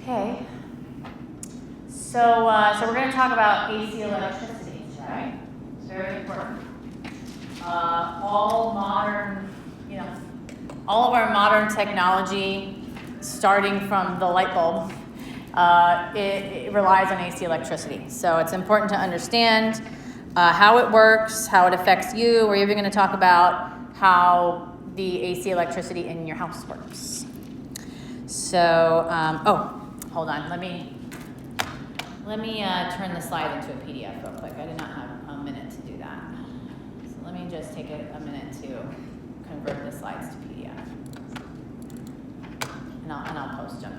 Okay. So we're going to talk about AC electricity, right? It's very important. All of our modern technology, starting from the light bulb, it relies on AC electricity. So it's important to understand how it works, how it affects you. We're even going to talk about how the AC electricity in your house works. So, hold on. Let me turn the slide into a PDF real quick. I did not have a minute to do that. So let me just take a minute to convert the slides to PDF. And I'll post them.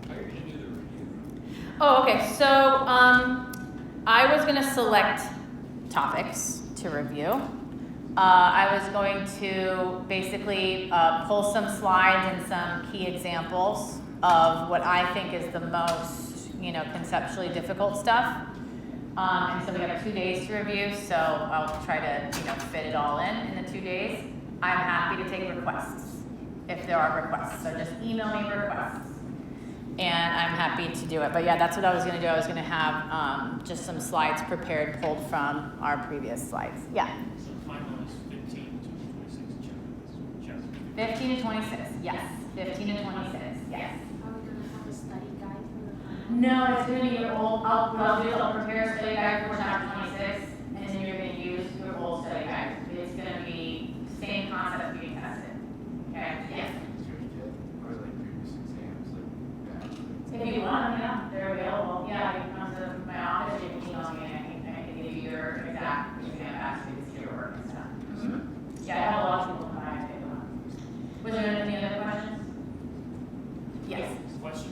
How are you going to do the review? Oh, okay. So I was going to select topics to review. I was going to basically pull some slides and some key examples of what I think is the most, conceptually difficult stuff. And so we have 2 days to review, so I'll try to, fit it all in the 2 days. I'm happy to take requests if there are requests. So just email me requests, and I'm happy to do it. But yeah, that's what I was going to do. I was going to have just some slides prepared, pulled from our previous slides. Yeah. 15 to 26, yes. 15 to 26, yes. Are we going to have a study guide for the final? No, it's going to be your old, what I'll do is I'll prepare a study guide for chapter 26, and then you're going to use your old study guide. It's going to be the same concept being tested. Okay? Yes. Or like previous exams, like that. If you want, yeah, they're available. Yeah, you can come to my office, you can email me, and I can give you your exact exam back to your work and stuff. Mm-hmm. Yeah, I have a lot of people come by and take them. Was there any other questions? Yes. Question.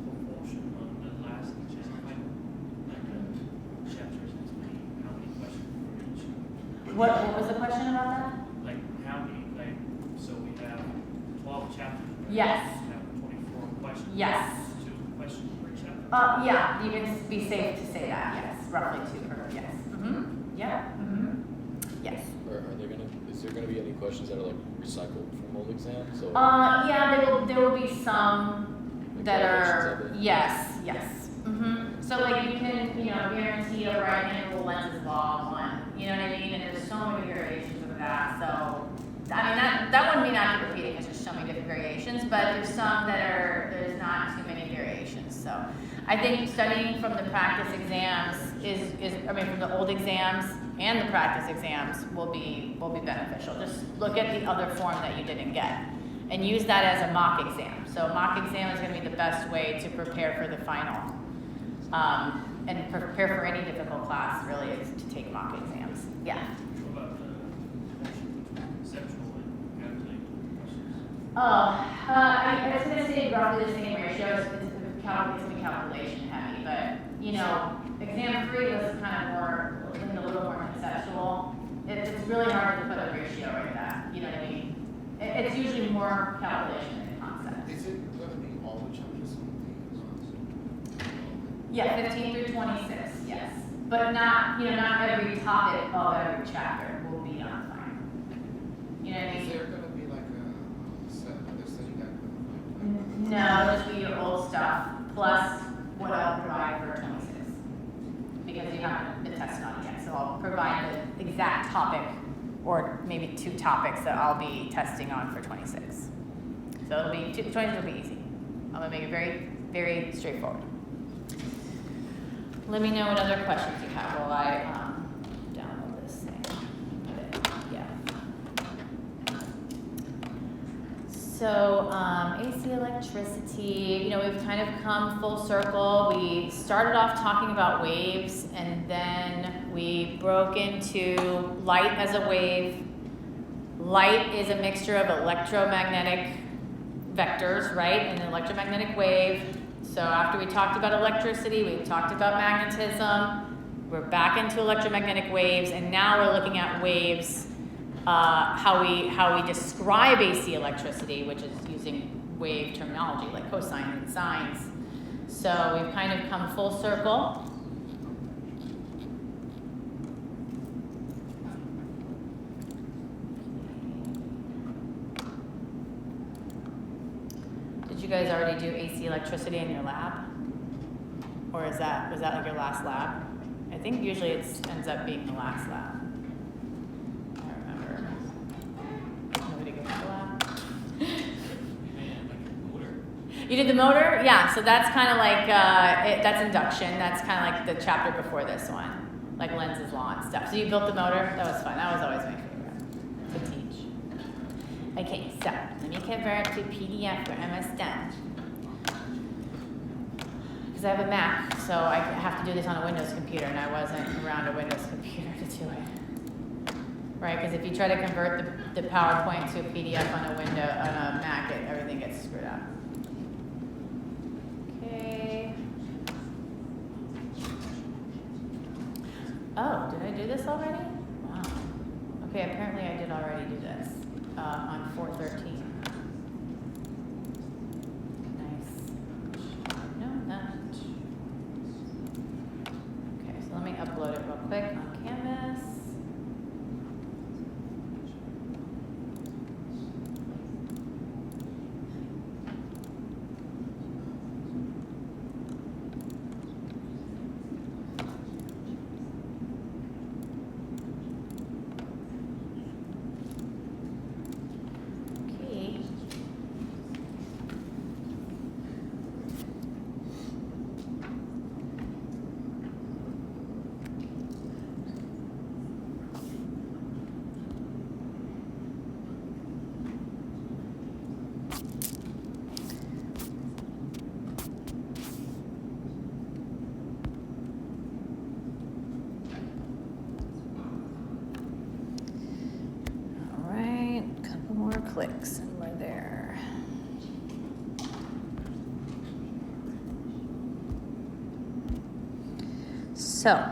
Proportion on the last chapter, like chapters, how many questions for each? What was the question about that? Like how many, so we have 12 chapters. Right? Yes. We have 24 questions. Yes. 2 questions per chapter. Yeah, you can be safe to say that, yes. Roughly 2 per, yes. Mm-hmm. Yeah. Mm-hmm. Yes. Is there gonna be any questions that are like recycled from old exams? Or Yeah, there will be some that variations are, of it? yes. Mm-hmm. So like you can, guarantee a right angle lens is law 1, you know what I mean? And there's so many variations of that, so, I mean, that one may not be repeating, it's just so many different variations, but there's some there's not too many variations, so. I think studying from the practice exams from the old exams and the practice exams will be beneficial. Just look at the other form that you didn't get and use that as a mock exam. So a mock exam is going to be the best way to prepare for the final. And prepare for any difficult class really is to take mock exams. Yeah. What about the proportion between conceptual and calculated questions? I was going to say roughly the same ratio. It's going to be calculation heavy, but exam 3 was kind of more, a little more conceptual. It's really hard to put a ratio like that. You know what I mean? It's usually more calculation than concept. Is it going to be all the chapters? Yeah, 15 through 26, yes. But not every topic of every chapter will be on final. You know what I mean? Is there going to be like a other study guide? No, it'll just be your old stuff plus what I'll provide for 26. Because you haven't been tested on it yet. So I'll provide the exact topic or maybe 2 topics that I'll be testing on for 26. So it'll be 26 will be easy. I'm gonna make it very, very straightforward. Let me know what other questions you have while I download this thing. Yeah. So AC electricity, we've kind of come full circle. We started off talking about waves, and then we broke into light as a wave. Light is a mixture of electromagnetic vectors, right? An electromagnetic wave. So after we talked about electricity, we talked about magnetism. We're back into electromagnetic waves, and now we're looking at waves. How we describe AC electricity, which is using wave terminology like cosine and sines. So we've kind of come full circle. Did you guys already do AC electricity in your lab? Or was that like your last lab? I think usually it ends up being the last lab. I remember. Nobody goes to the lab. Man, like a motor. You did the motor? Yeah, so that's kind of like, that's induction. That's kind of like the chapter before this one, like Lenz's law and stuff. So you built the motor? That was fun. That was always my favorite to teach. Okay, so let me convert to PDF for MS DEN. Because I have a Mac, so I have to do this on a Windows computer, and I wasn't around a Windows computer to do it. Right, because if you try to convert the PowerPoint to a PDF on a Mac, everything gets screwed up. Okay. Oh, did I do this already? Wow. Okay, apparently I did already do this on 413. Nice. No, not. Okay, so let me upload it real quick on Canvas. Okay. All right, couple more clicks and we're there. So,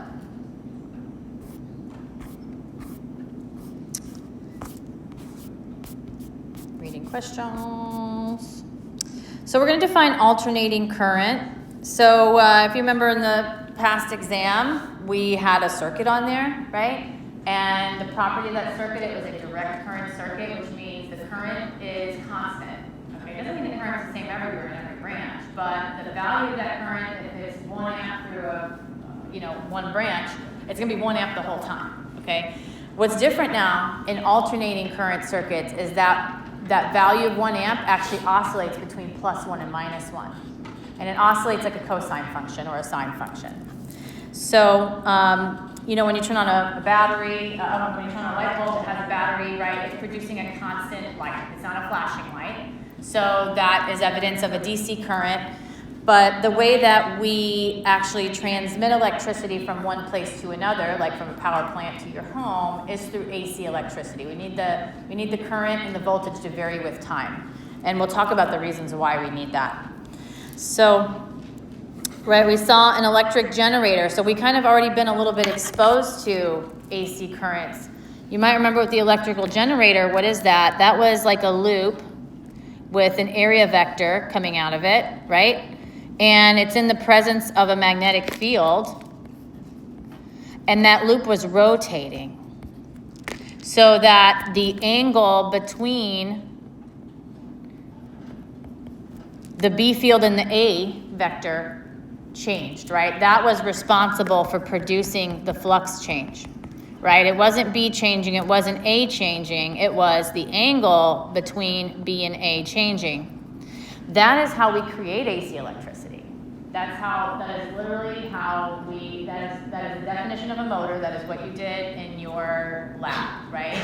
reading questions. So we're going to define alternating current. So if you remember in the past exam, we had a circuit on there, right? And the property of that circuit, it was a direct current circuit, which means the current is constant. Okay, it doesn't mean the current is the same everywhere in every branch, but the value of that current, if it's 1 amp through one branch, it's going to be 1 amp the whole time. Okay. What's different now in alternating current circuits is that value of 1 amp actually oscillates between +1 and -1, and it oscillates like a cosine function or a sine function. So, when you turn on a battery, when you turn on a light bulb that has a battery, right, it's producing a constant light. It's not a flashing light. So that is evidence of a DC current. But the way that we actually transmit electricity from one place to another, like from a power plant to your home, is through AC electricity. We need the current and the voltage to vary with time. And we'll talk about the reasons why we need that. So, right, we saw an electric generator. So we kind of already been a little bit exposed to AC currents. You might remember with the electrical generator, what is that? That was like a loop with an area vector coming out of it, right? And it's in the presence of a magnetic field. And that loop was rotating so that the angle between the B field and the A vector changed, right? That was responsible for producing the flux change, right? It wasn't B changing, it wasn't A changing, it was the angle between B and A changing. That is how we create AC electricity. That is literally how that is the definition of a motor. That is what you did in your lab, right?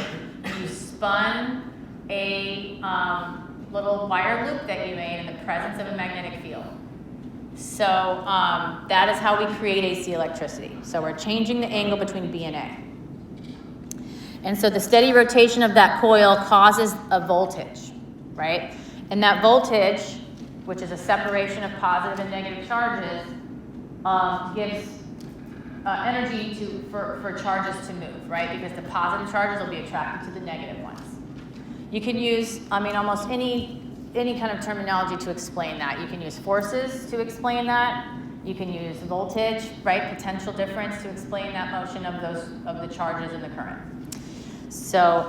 You spun a little wire loop that you made in the presence of a magnetic field. So that is how we create AC electricity. So we're changing the angle between B and A. And so the steady rotation of that coil causes a voltage, right? And that voltage, which is a separation of positive and negative charges, gives energy for charges to move, right? Because the positive charges will be attracted to the negative ones. You can use, almost any kind of terminology to explain that. You can use forces to explain that. You can use voltage, right? Potential difference to explain that motion of the charges in the current. So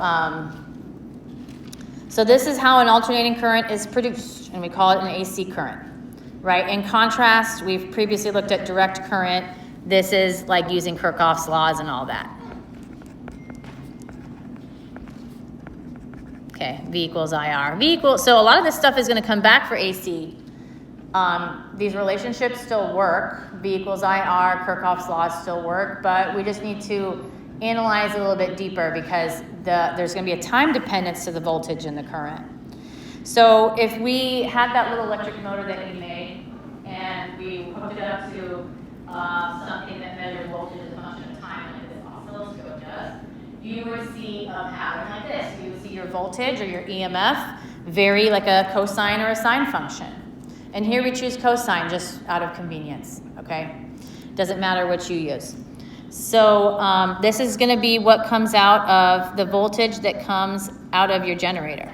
So this is how an alternating current is produced, and we call it an AC current, right? In contrast, we've previously looked at direct current. This is like using Kirchhoff's laws and all that. Okay, V equals IR. So a lot of this stuff is going to come back for AC. These relationships still work. V equals IR, Kirchhoff's laws still work, but we just need to analyze a little bit deeper because there's going to be a time dependence to the voltage and the current. So if we had that little electric motor that we made and we hooked it up to something that measured voltage as a function of time, like this oscilloscope does, you would see a pattern like this. You would see your voltage or your EMF vary like a cosine or a sine function. And here we choose cosine just out of convenience, okay? Doesn't matter what you use. So this is going to be what comes out of the voltage that comes out of your generator.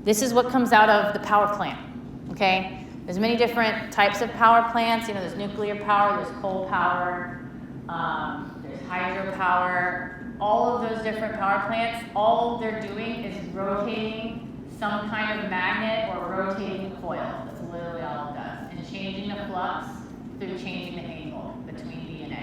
This is what comes out of the power plant, okay? There's many different types of power plants. You know, there's nuclear power, there's coal power, there's hydropower. All of those different power plants, all they're doing is rotating some kind of magnet or rotating coil. That's literally all it does. And changing the flux through changing the angle between V and A.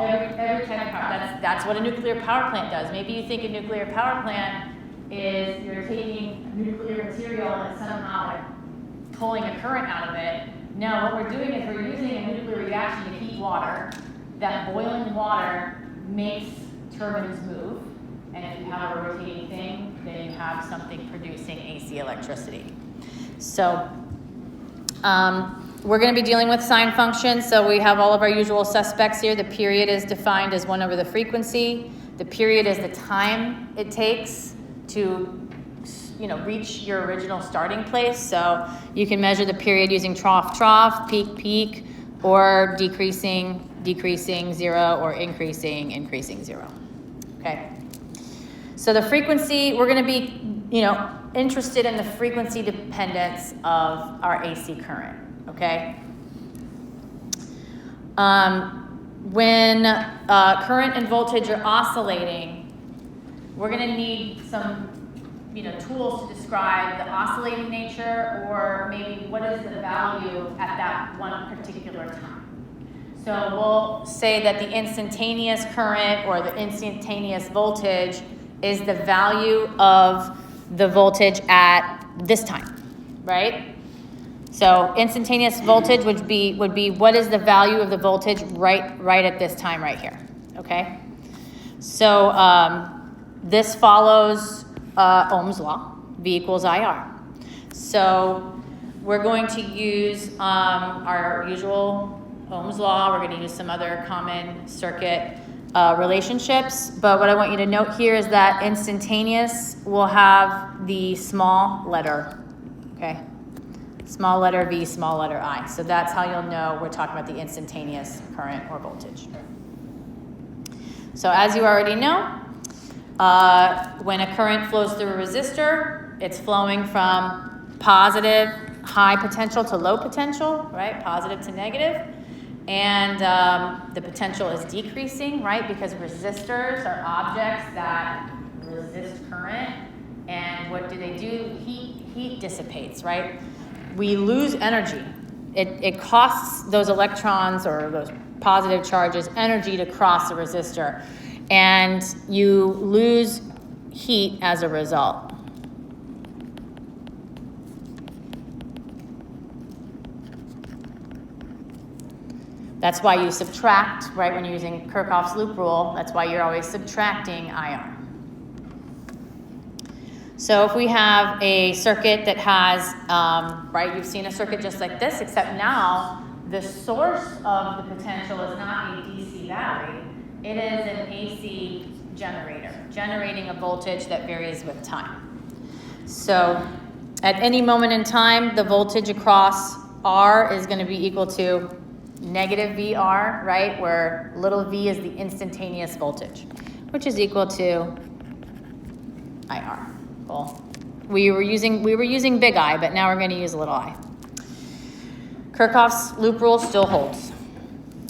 Every type of power, that's what a nuclear power plant does. Maybe you think a nuclear power plant is you're taking nuclear material and somehow like pulling a current out of it. No, what we're doing is we're using a nuclear reaction to heat water. That boiling water makes turbines move, and if you have a rotating thing, then you have something producing AC electricity. So we're going to be dealing with sine functions. So we have all of our usual suspects here. The period is defined as 1 over the frequency. The period is the time it takes to reach your original starting place. So you can measure the period using trough, peak, or decreasing, 0, or increasing, 0. Okay. So the frequency, we're going to be, interested in the frequency dependence of our AC current. Okay. When current and voltage are oscillating, we're going to need some tools to describe the oscillating nature, or maybe what is the value at that one particular time. So we'll say that the instantaneous current or the instantaneous voltage is the value of the voltage at this time, right? So instantaneous voltage would be what is the value of the voltage right at this time right here, okay? So this follows Ohm's law, V equals IR. So we're going to use our usual Ohm's law. We're going to use some other common circuit relationships. But what I want you to note here is that instantaneous will have the small letter, okay? Small letter V, small letter I. So that's how you'll know we're talking about the instantaneous current or voltage. So as you already know, when a current flows through a resistor, it's flowing from positive, high potential to low potential, right? Positive to negative. And the potential is decreasing, right? Because resistors are objects that resist current. And what do? Heat dissipates, right? We lose energy. It costs those electrons or those positive charges energy to cross a resistor. And you lose heat as a result. That's why you subtract, right, when you're using Kirchhoff's loop rule. That's why you're always subtracting IR. So if we have a circuit that has, right, you've seen a circuit just like this, except now the source of the potential is not a DC battery. It is an AC generator, generating a voltage that varies with time. So at any moment in time, the voltage across R is going to be equal to negative VR, right, where little v is the instantaneous voltage, which is equal to IR. Cool. We were using big I, but now we're going to use little I. Kirchhoff's loop rule still holds.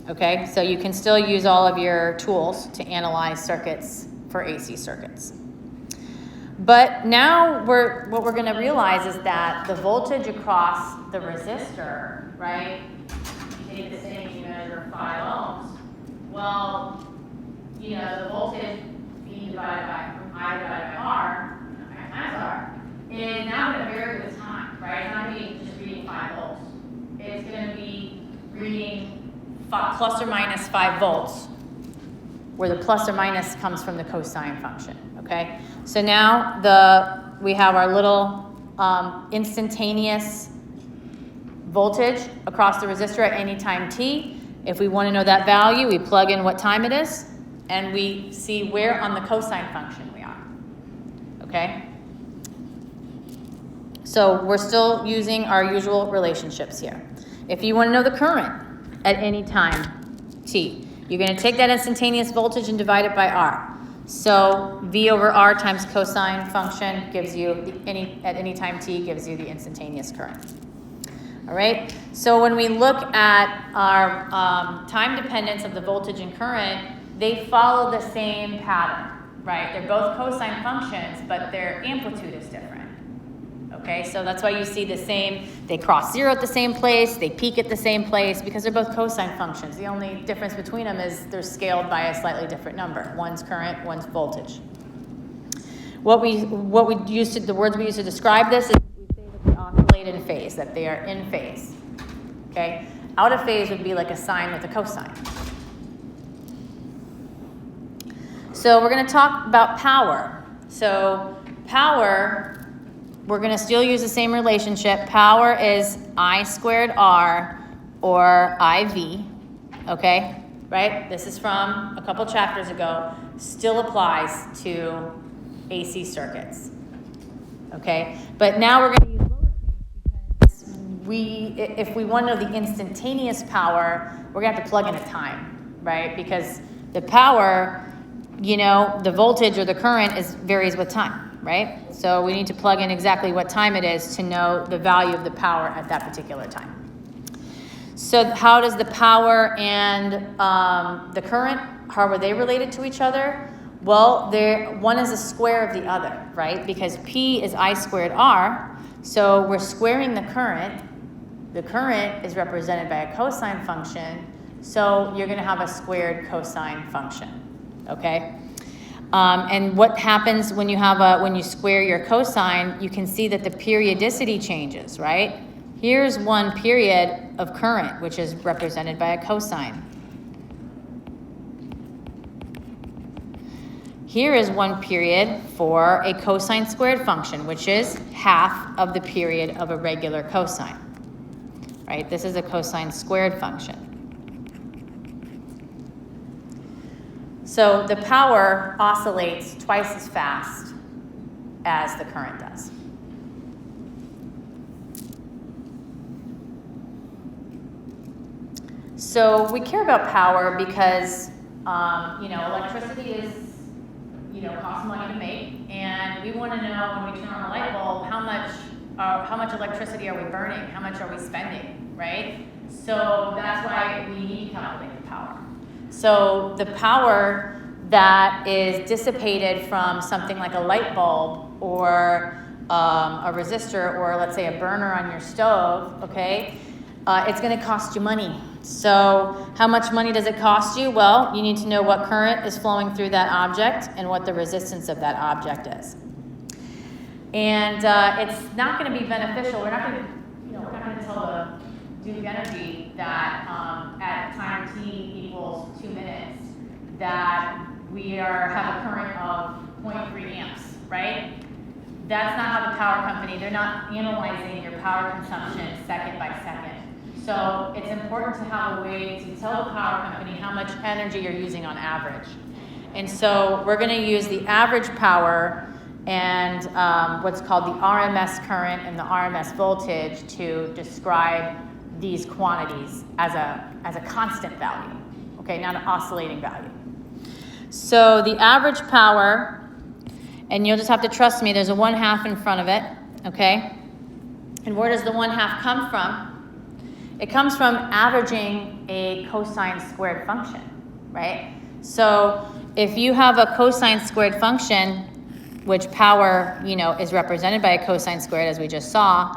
Okay, so you can still use all of your tools to analyze circuits for AC circuits. But now what we're going to realize is that the voltage across the resistor, right? You take this thing and you measure 5 ohms. Well, you know, the voltage being divided by I divided by R, I times R, is now going to vary with time, right? It's not going to be just reading 5 volts. It's going to be reading plus or minus 5 volts, where the plus or minus comes from the cosine function, okay? So now we have our little instantaneous voltage across the resistor at any time t. If we want to know that value, we plug in what time it is, and we see where on the cosine function we are, okay? So we're still using our usual relationships here. If you want to know the current at any time t, you're going to take that instantaneous voltage and divide it by R. So V over R times cosine function gives you at any time t gives you the instantaneous current. All right. So when we look at our time dependence of the voltage and current, they follow the same pattern, right? They're both cosine functions, but their amplitude is different. Okay, so that's why you see the same, they cross zero at the same place, they peak at the same place, because they're both cosine functions. The only difference between them is they're scaled by a slightly different number. One's current, one's voltage. The words we use to describe this is we say that they oscillate in phase, that they are in phase. Okay, out of phase would be like a sine with a cosine. So we're going to talk about power. So power, we're going to still use the same relationship. Power is I squared R or IV, okay? Right? This is from a couple chapters ago. Still applies to AC circuits, okay? But now we're going to use lowercase because if we want to know the instantaneous power, we're going to have to plug in a time, right? Because the power, you know, the voltage or the current varies with time. Right? So we need to plug in exactly what time it is to know the value of the power at that particular time. So how does the power and the current, how are they related to each other? Well, one is a square of the other, right? Because P is I squared R, so we're squaring the current. The current is represented by a cosine function, so you're going to have a squared cosine function, okay? And what happens when you square your cosine, you can see that the periodicity changes, right? Here's one period of current, which is represented by a cosine. Here is one period for a cosine squared function, which is half of the period of a regular cosine, right? This is a cosine squared function. So the power oscillates twice as fast as the current does. So we care about power because, electricity is, costs money to make, and we want to know when we turn on a light bulb how much electricity are we burning, how much are we spending, right? So that's why we need to calculate the power. So the power that is dissipated from something like a light bulb or a resistor or let's say a burner on your stove, okay, it's going to cost you money. So how much money does it cost you? Well, you need to know what current is flowing through that object and what the resistance of that object is. And it's not going to be beneficial. We're not going to tell the Duke Energy that at time t equals 2 minutes that we have a current of 0.3 amps, right? That's not how the power company, they're not analyzing your power consumption second by second. So it's important to have a way to tell the power company how much energy you're using on average. And so we're going to use the average power and what's called the RMS current and the RMS voltage to describe these quantities as a constant value, okay, not an oscillating value. So the average power, and you'll just have to trust me, there's a 1/2 in front of it, okay? And where does the 1/2 come from? It comes from averaging a cosine squared function, right? So if you have a cosine squared function, which power, is represented by a cosine squared, as we just saw,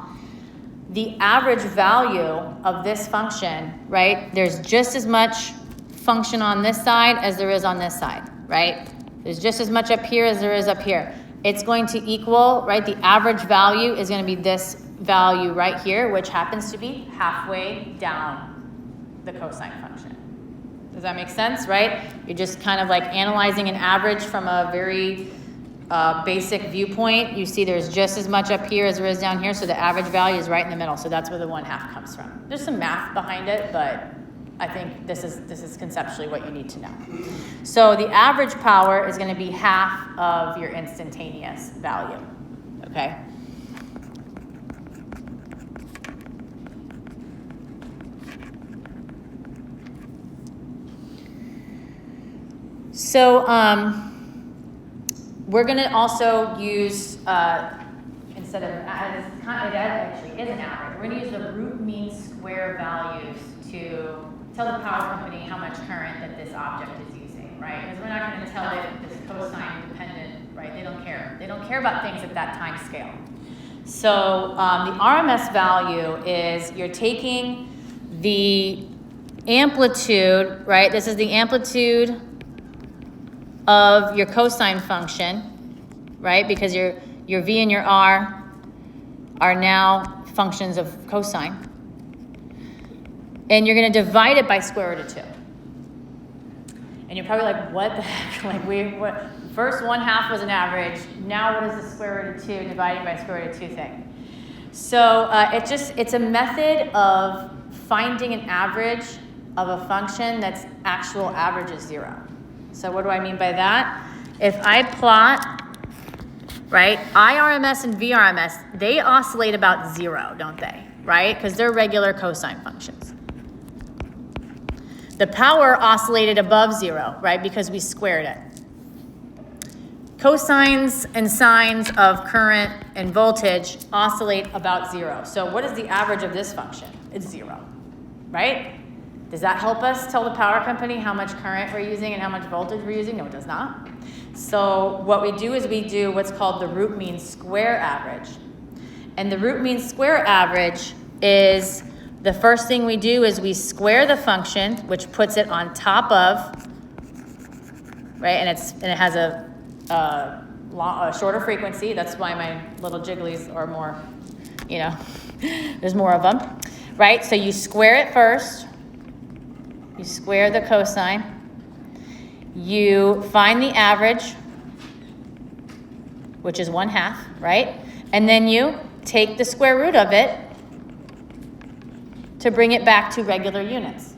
the average value of this function, right? There's just as much function on this side as there is on this side, right? There's just as much up here as there is up here. It's going to equal, right? The average value is going to be this value right here, which happens to be halfway down the cosine function. Does that make sense, right? You're just kind of like analyzing an average from a very basic viewpoint. You see there's just as much up here as there is down here, so the average value is right in the middle. So that's where the 1/2 comes from. There's some math behind it, but I think this is conceptually what you need to know. So the average power is going to be half of your instantaneous value, okay? So we're going to also use, instead of, it actually is an average, we're going to use the root mean square values to tell the power company how much current that this object is using, right? Because we're not going to tell it this cosine dependent, right? They don't care. They don't care about things at that time scale. So the RMS value is you're taking the amplitude, right? This is the amplitude of your cosine function, right? Because your V and your R are now functions of cosine. And you're going to divide it by square root of 2. And you're probably like, what the heck? Like first 1/2 was an average. Now what is the square root of 2 dividing by square root of 2 thing? So it's a method of finding an average of a function that's actual average is 0. So what do I mean by that? If I plot, right, IRMS and VRMS, they oscillate about 0, don't they? Right? Because they're regular cosine functions. The power oscillated above 0, right, because we squared it. Cosines and sines of current and voltage oscillate about 0. So what is the average of this function? It's 0, right? Does that help us tell the power company how much current we're using and how much voltage we're using? No, it does not. So what we do is we do what's called the root mean square average. And the root mean square average is the first thing we do is we square the function, which puts it on top of, right? And it has a shorter frequency. That's why my little jigglies are more, there's more of them, right? So you square it first. You square the cosine. You find the average, which is 1/2, right? And then you take the square root of it to bring it back to regular units.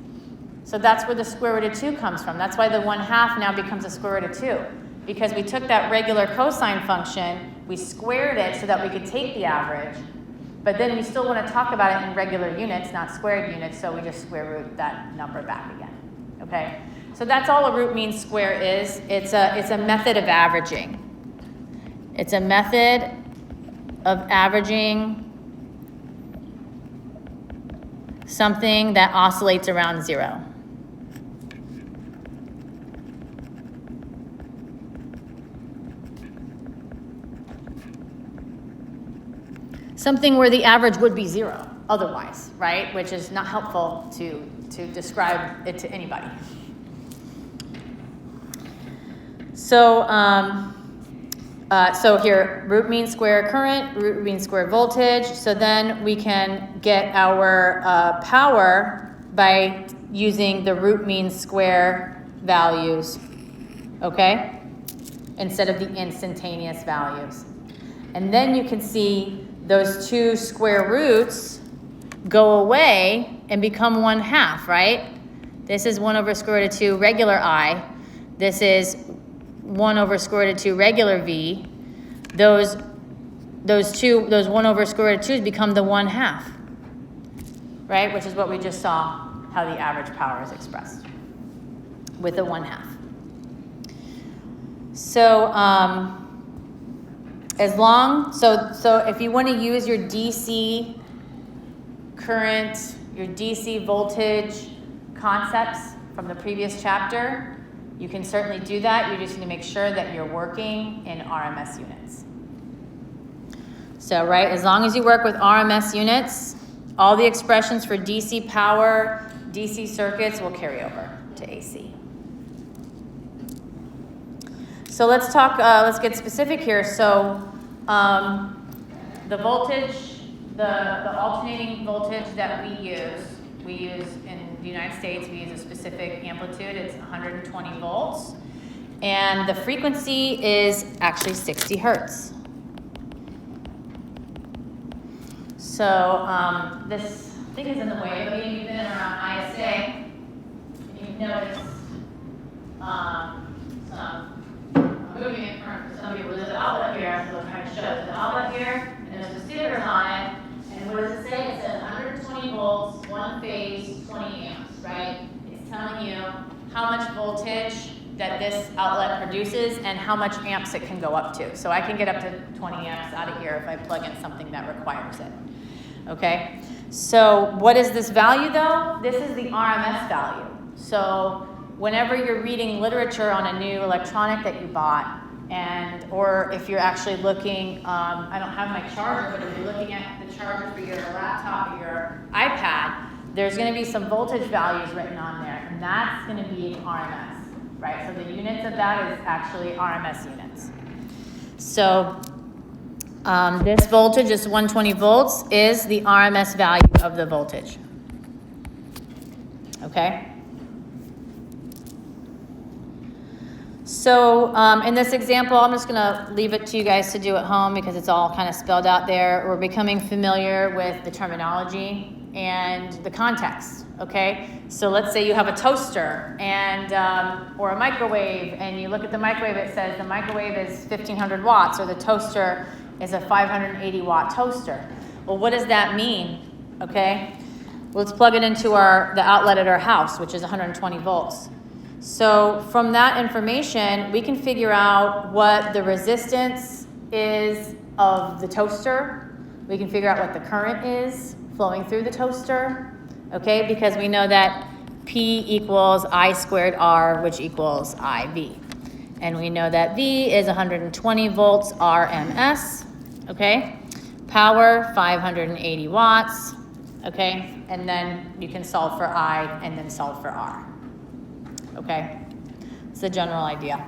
So that's where the square root of 2 comes from. That's why the 1/2 now becomes a square root of 2. Because we took that regular cosine function, we squared it so that we could take the average, but then we still want to talk about it in regular units, not squared units, so we just square root that number back again, okay? So that's all a root mean square is. It's a method of averaging. It's a method of averaging something that oscillates around 0. Something where the average would be 0 otherwise, right? Which is not helpful to describe it to anybody. So, so here, root mean square current, root mean square voltage. So then we can get our power by using the root mean square values, okay? Instead of the instantaneous values. And then you can see those 2 square roots go away and become 1/2, right? This is 1 over square root of 2 regular I. This is 1 over square root of 2 regular V. Those 1 over square root of 2's become the 1/2, right? Which is what we just saw, how the average power is expressed with a 1/2. So, so if you want to use your DC current your DC voltage concepts from the previous chapter, you can certainly do that. You just need to make sure that you're working in RMS units. So, right, as long as you work with RMS units, all the expressions for DC power, DC circuits will carry over to AC. So let's talk, let's get specific here. So the voltage, the alternating voltage that we use in the United States, we use a specific amplitude. It's 120 volts. And the frequency is actually 60 hertz. So this thing is in the way, but you've been around ISA, and you've noticed some moving in front of some people. There's an outlet here, so I'm trying to show. There's an outlet here, and there's a stickers on it. And what does it say? It says 120 volts, one phase, 20 amps, right? It's telling you how much voltage that this outlet produces and how much amps it can go up to. So I can get up to 20 amps out of here if I plug in something that requires it. Okay? So what is this value though? This is the RMS value. So whenever you're reading literature on a new electronic that you bought, or if you're actually looking, I don't have my charger, but if you're looking at the charger for your laptop or your iPad, there's going to be some voltage values written on there, and that's going to be RMS, right? So the units of that is actually RMS units. So this voltage, this 120 volts, is the RMS value of the voltage. Okay? So in this example, I'm just going to leave it to you guys to do at home because it's all kind of spelled out there. We're becoming familiar with the terminology and the context, okay? So let's say you have a toaster and or a microwave, and you look at the microwave, it says the microwave is 1,500 watts, or the toaster is a 580 watt toaster. Well, what does that mean, okay? Let's plug it into the outlet at our house, which is 120 volts. So from that information, we can figure out what the resistance is of the toaster. We can figure out what the current is flowing through the toaster, okay? Because we know that P equals I squared R, which equals IV. And we know that V is 120 volts RMS, okay? Power, 580 watts, okay? And then you can solve for I and then solve for R. Okay, it's the general idea.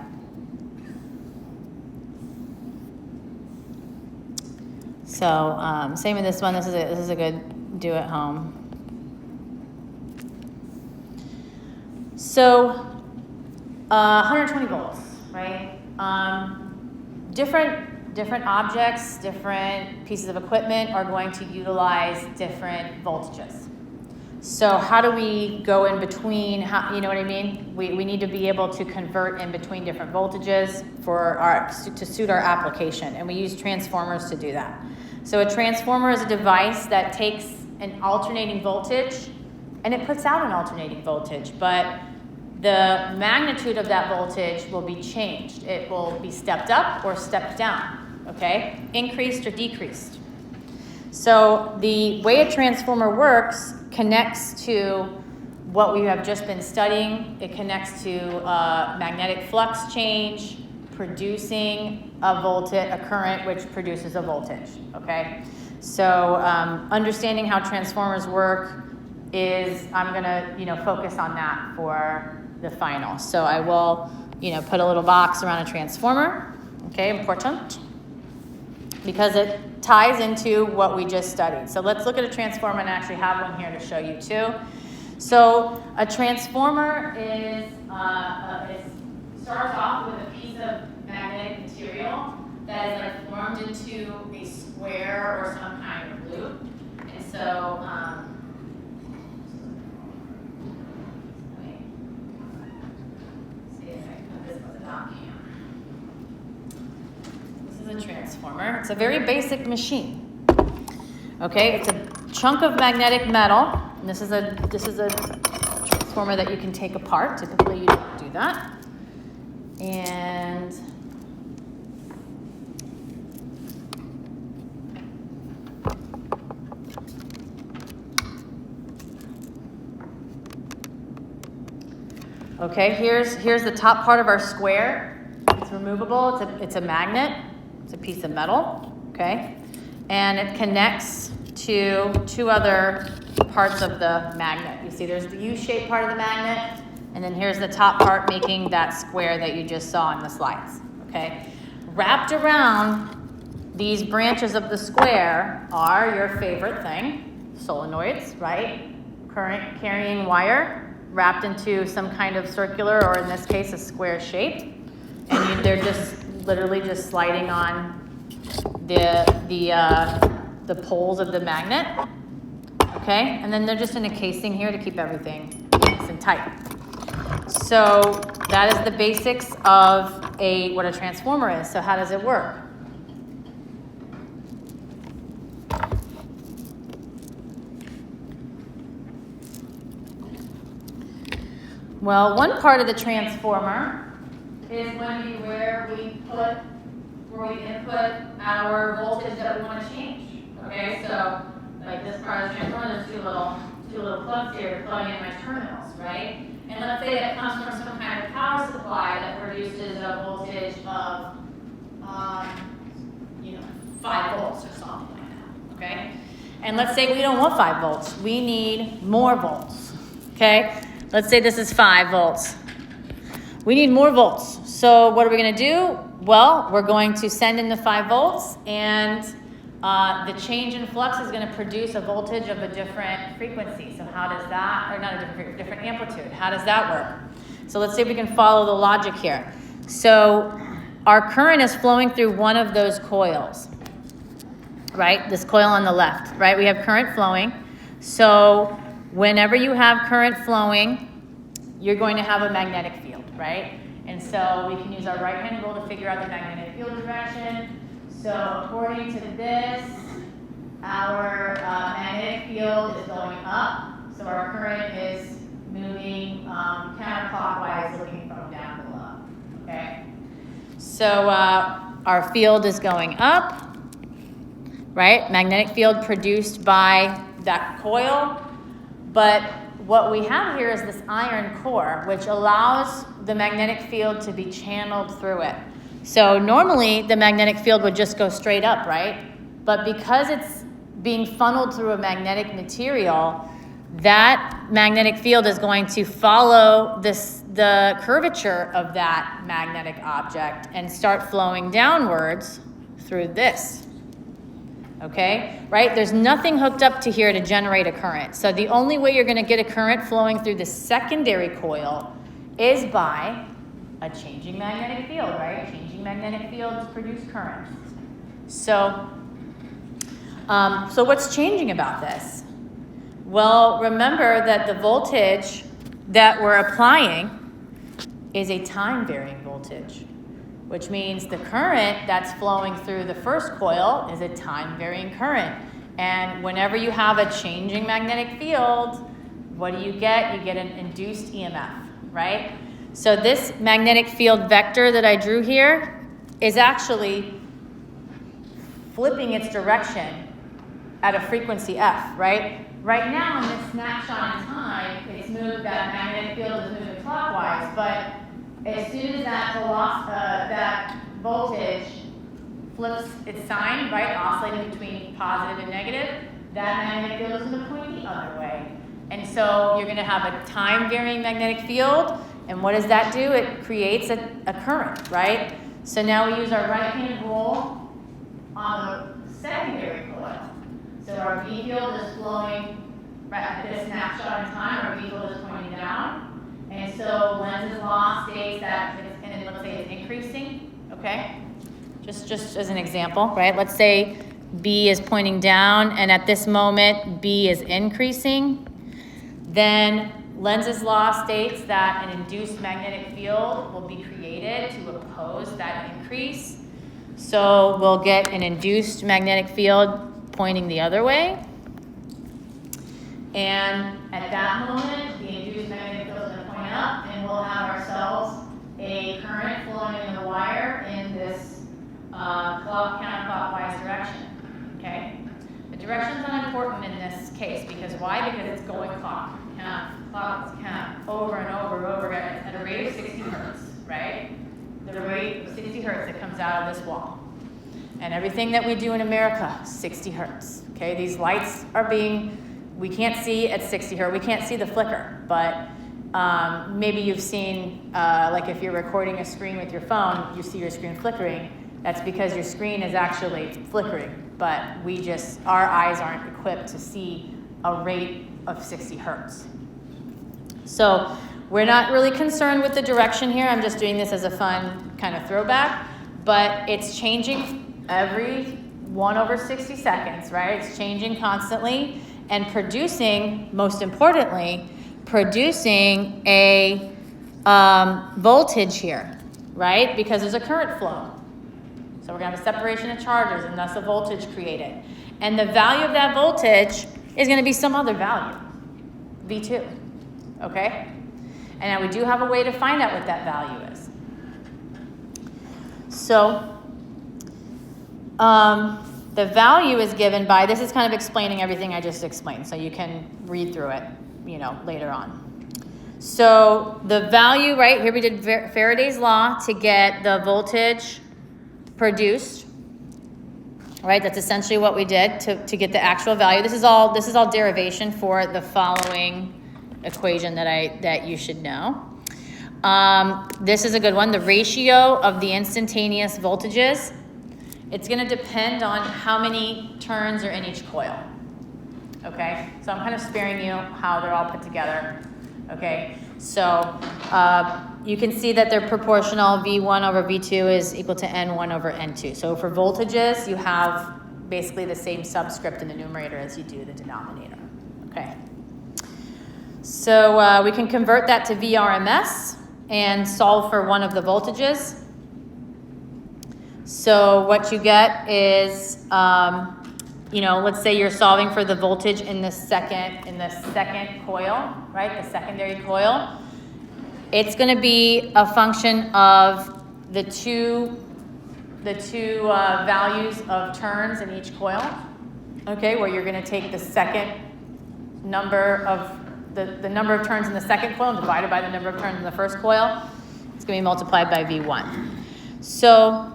So same with this one. This is a good do at home. So 120 volts, right? Different objects, different pieces of equipment are going to utilize different voltages. So how do we go in between, you know what I mean? We need to be able to convert in between different voltages to suit our application, and we use transformers to do that. So a transformer is a device that takes an alternating voltage and it puts out an alternating voltage, but the magnitude of that voltage will be changed. It will be stepped up or stepped down, okay? Increased or decreased. So the way a transformer works connects to what we have just been studying. It connects to magnetic flux change, producing a current which produces a voltage, okay? So understanding how transformers work is, I'm gonna focus on that for the final. So I will put a little box around a transformer, okay, important, because it ties into what we just studied. So let's look at a transformer, and I actually have one here to show you too. So a transformer is, it starts off with a piece of magnetic material that is formed into a square or some kind of loop. And so, let me see if I can put this on the dock here. A transformer. It's a very basic machine. Okay, it's a chunk of magnetic metal. And this is a transformer that you can take apart. Typically, you don't do that. And Okay, here's the top part of our square. It's removable. It's a magnet. It's a piece of metal. Okay, and it connects to two other parts of the magnet. You see, there's the U-shaped part of the magnet, and then here's the top part making that square that you just saw in the slides. Okay, wrapped around these branches of the square are your favorite thing, solenoids, right? Current carrying wire wrapped into some kind of circular, or in this case, a square shape. And they're just literally just sliding on the poles of the magnet. Okay, and then they're just in a casing here to keep everything nice and tight. So that is the basics of what a transformer is. So how does it work? Well, one part of the transformer is where we input our voltage that we want to change. Okay, so like this part of the transformer, there's two little plugs here to plug in my terminals, right? And let's say that comes from some kind of power supply that produces a voltage of 5 volts or something like that. Okay, and let's say we don't want 5 volts, we need more volts. Okay, let's say this is 5 volts. We need more volts. So what are we going to do? Well, we're going to send in the 5 volts, and the change in flux is going to produce a voltage of a different frequency. So how does that, or not a different amplitude, how does that work? So let's see if we can follow the logic here. So our current is flowing through one of those coils, right? This coil on the left, right? We have current flowing. So whenever you have current flowing, you're going to have a magnetic field, right? And so we can use our right-hand rule to figure out the magnetic field direction. So according to this, our magnetic field is going up. So our current is moving counterclockwise, looking from down below. Okay. So our field is going up, right? Magnetic field produced by that coil. But what we have here is this iron core, which allows the magnetic field to be channeled through it. So normally the magnetic field would just go straight up, right? But because it's being funneled through a magnetic material, that magnetic field is going to follow the curvature of that magnetic object and start flowing downwards through this. Okay, right? There's nothing hooked up to here to generate a current. So the only way you're going to get a current flowing through the secondary coil is by a changing magnetic field, right? Changing magnetic fields produce currents. So what's changing about this? Well, remember that the voltage that we're applying is a time-varying voltage, which means the current that's flowing through the first coil is a time-varying current. And whenever you have a changing magnetic field, what do you get? You get an induced EMF, right? So this magnetic field vector that I drew here is actually flipping its direction at a frequency F, right? Right now in this snapshot in time, it's moved, that magnetic field is moving clockwise, but as soon as that voltage flips its sign, right, oscillating between positive and negative, that magnetic field is going to point the other way. And so you're going to have a time-varying magnetic field, and what does that do? It creates a current, right? So now we use our right-hand rule on the secondary coil. So our V field is flowing right at this snapshot in time, our V field is pointing down. And so Lenz's law states that, and let's say it's increasing, okay? Just as an example, right? Let's say B is pointing down, and at this moment, B is increasing. Then Lenz's law states that an induced magnetic field will be created to oppose that increase. So we'll get an induced magnetic field pointing the other way. And at that moment, the induced magnetic field is going to point up, and we'll have ourselves a current flowing in the wire in this counterclockwise direction, okay? The direction's not important in this case, because why? Because it's going clockwise. over and over and over again at a rate of 60 hertz, right? The rate of 60 hertz that comes out of this wall. And everything that we do in America, 60 hertz, okay? These lights are we can't see at 60 hertz. We can't see the flicker, but maybe you've seen, like if you're recording a screen with your phone, you see your screen flickering. That's because your screen is actually flickering, but our eyes aren't equipped to see a rate of 60 hertz. So we're not really concerned with the direction here. I'm just doing this as a fun kind of throwback, but it's changing every 1/60 seconds, right? It's changing constantly and producing, most importantly, producing a voltage here, right? Because there's a current flow. So we're gonna have a separation of charges and thus a voltage created. And the value of that voltage is gonna be some other value, V2, okay? And now we do have a way to find out what that value is. So the value is given by, this is kind of explaining everything I just explained, so you can read through it, later on. So the value, right, here we did Faraday's law to get the voltage produced, right? That's essentially what we did to get the actual value. This is all derivation for the following equation that you should know. This is a good one. The ratio of the instantaneous voltages. It's going to depend on how many turns are in each coil. Okay, so I'm kind of sparing you how they're all put together. Okay, so you can see that they're proportional. V1 over V2 is equal to N1 over N2. So for voltages, you have basically the same subscript in the numerator as you do the denominator. Okay, so we can convert that to VRMS and solve for one of the voltages. So what you get is, let's say you're solving for the voltage in the second coil, right? The secondary coil. It's going to be a function of the two values of turns in each coil. Okay, where you're going to take the second number of the number of turns in the second coil divided by the number of turns in the first coil. It's going to be multiplied by V1. So.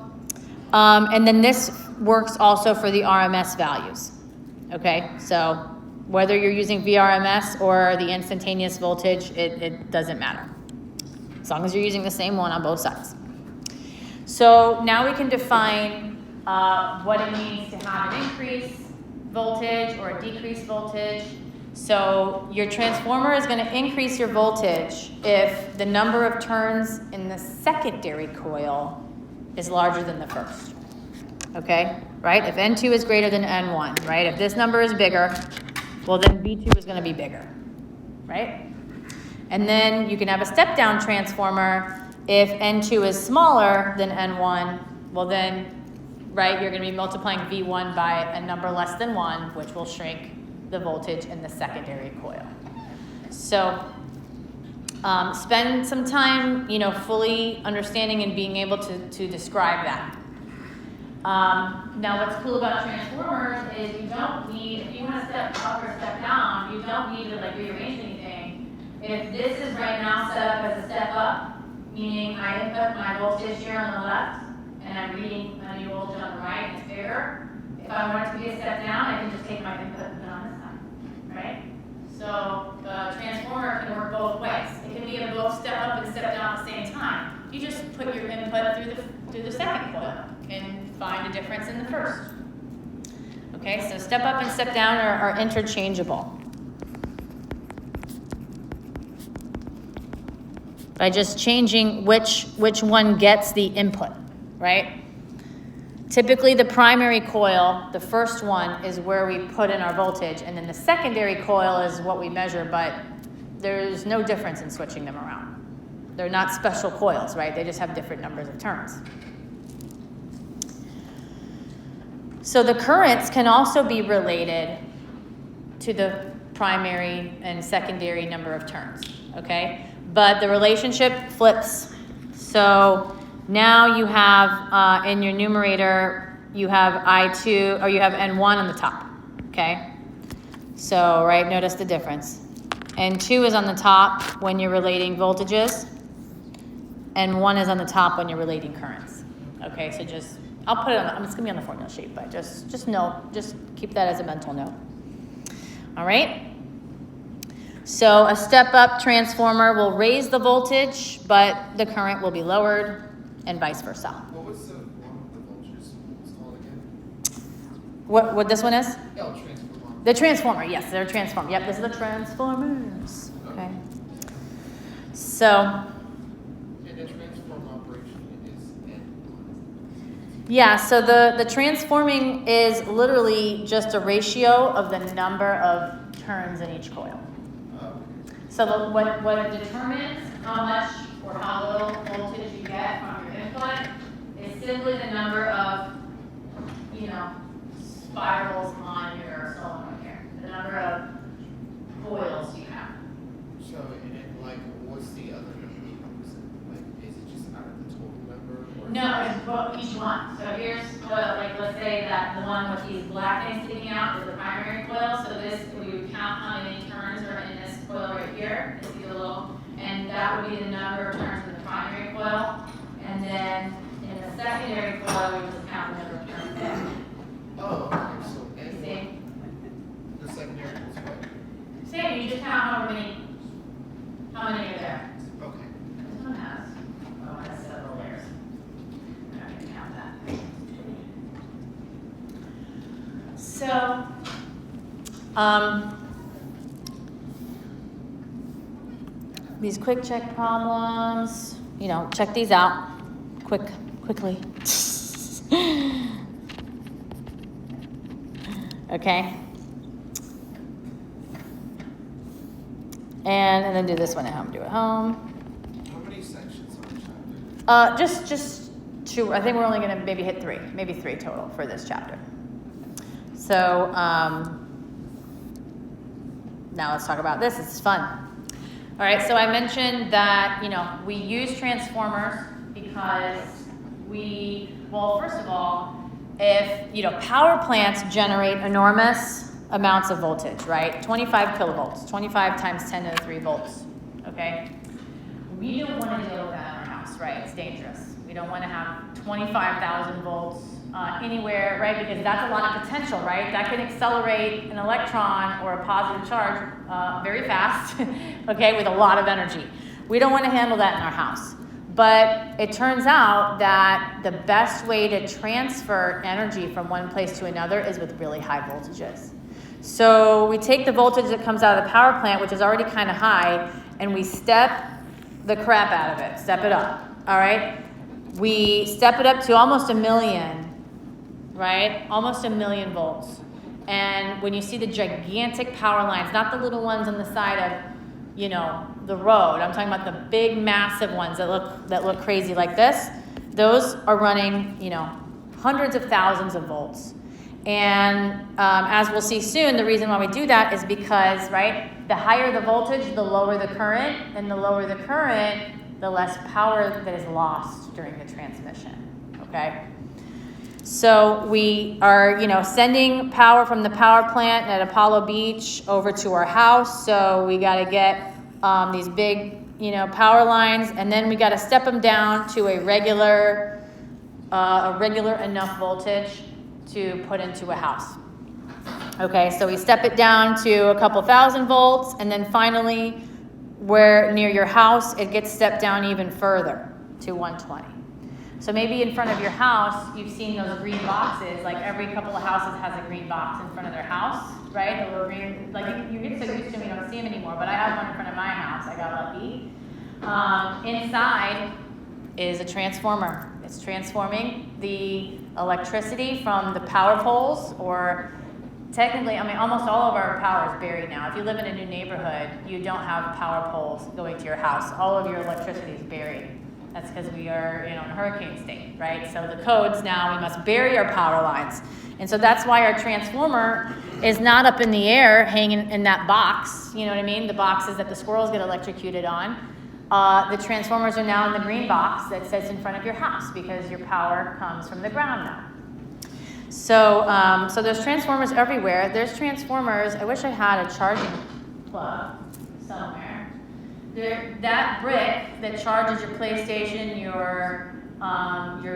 And then this works also for the RMS values, okay? So whether you're using VRMS or the instantaneous voltage, it doesn't matter, as long as you're using the same one on both sides. So now we can define what it means to have an increased voltage or a decreased voltage. So your transformer is going to increase your voltage if the number of turns in the secondary coil is larger than the first, okay, right? If N2 is greater than N1, right? If this number is bigger, well then V2 is going to be bigger, right? And then you can have a step-down transformer if N2 is smaller than N1, well then, right, you're going to be multiplying V1 by a number less than 1, which will shrink the voltage in the secondary coil. So spend some time, fully understanding and being able to describe that. Now, what's cool about transformers is you don't need, if you want to step up or step down, you don't need to rearrange anything. If this is right now set up as a step up, meaning I input my voltage here on the left, and I'm reading my new voltage on the right, it's bigger. If I want it to be a step down, I can just take my input and put it on this side, right? So the transformer can work both ways. It can be a both step up and step down at the same time. You just put your input through the second coil and find a difference in the first. Okay, so step up and step down are interchangeable. By just changing which one gets the input, right? Typically the primary coil, the first one, is where we put in our voltage, and then the secondary coil is what we measure, but there's no difference in switching them around. They're not special coils, right? They just have different numbers of turns. So the currents can also be related to the primary and secondary number of turns, okay? But the relationship flips. So now you have, in your numerator, you have I2, or you have N1 on the top, okay? So, right, notice the difference. and 2 is on the top when you're relating voltages, and 1 is on the top when you're relating currents. Okay, so just, I'll put it on, it's gonna be on the formula sheet, but just know, just keep that as a mental note. All right? So a step-up transformer will raise the voltage, but the current will be lowered, and vice versa. What was the one with the vultures? What's it called again? What this one is? Oh, transformer. The transformer, yes, they're transformer. Yep, this is the transformers. Okay. So, And the transform operation is N1. yeah, so the transforming is literally just a ratio of the number of turns in each coil. So what it determines how much or how little voltage you get from your input is simply the number of, spirals on your solenoid here, the number of coils you have. So, and then, like, what's the other number? Like, is it just out of the total number? Or No, it's each one. So here's let's say that the one with these black things sticking out is the primary coil. So this, we would count how many turns are in this coil right here. It's these little, and that would be the number of turns in the primary coil. And then in the secondary coil, we just count the number of turns there. Oh, okay, so You N1, see? the secondary was what? Same, you just count how many are there. Okay. This one has, it has several layers. I'm not gonna count that. So, these quick check problems, check these out quickly. Okay. And then do this one at home, do it at home. How many sections on the chapter? Just 2. I think we're only going to maybe hit 3, maybe 3 total for this chapter. So now let's talk about this. This is fun. All right. So I mentioned that we use transformers because first of all, if power plants generate enormous amounts of voltage, right? 25 kilovolts, 25 times 10 to the 3 volts. Okay. We don't want to deal with that in our house, right? It's dangerous. We don't want to have 25,000 volts anywhere, right? Because that's a lot of potential, right? That can accelerate an electron or a positive charge very fast, okay, with a lot of energy. We don't want to handle that in our house. But it turns out that the best way to transfer energy from one place to another is with really high voltages. So we take the voltage that comes out of the power plant, which is already kind of high, and we step the crap out of it, step it up, all right? We step it up to almost 1 million, right? Almost 1 million volts. And when you see the gigantic power lines, not the little ones on the side of, the road, I'm talking about the big, massive ones that look crazy like this, those are running, hundreds of thousands of volts. And as we'll see soon, the reason why we do that is because, right, the higher the voltage, the lower the current, and the lower the current, the less power that is lost during the transmission, okay? So we are, sending power from the power plant at Apollo Beach over to our house. So we got to get these big, power lines, and then we got to step them down to a regular enough voltage to put into a house. Okay, so we step it down to a couple thousand volts, and then finally, where near your house, it gets stepped down even further to 120. So maybe in front of your house, you've seen those green boxes. Like every couple of houses has a green box in front of their house, right? The little green, like you get so used to them, you don't see them anymore. But I have one in front of my house. I got lucky. Inside is a transformer. It's transforming the electricity from the power poles, or technically, almost all of our power is buried now. If you live in a new neighborhood, you don't have power poles going to your house. All of your electricity is buried. That's because we are, in a hurricane state, right? So the codes now, we must bury our power lines. And so that's why our transformer is not up in the air hanging in that box. You know what I mean? The boxes that the squirrels get electrocuted on. The transformers are now in the green box that sits in front of your house because your power comes from the ground now. So, so there's transformers everywhere. There's transformers. I wish I had a charging plug somewhere. That brick that charges your PlayStation, your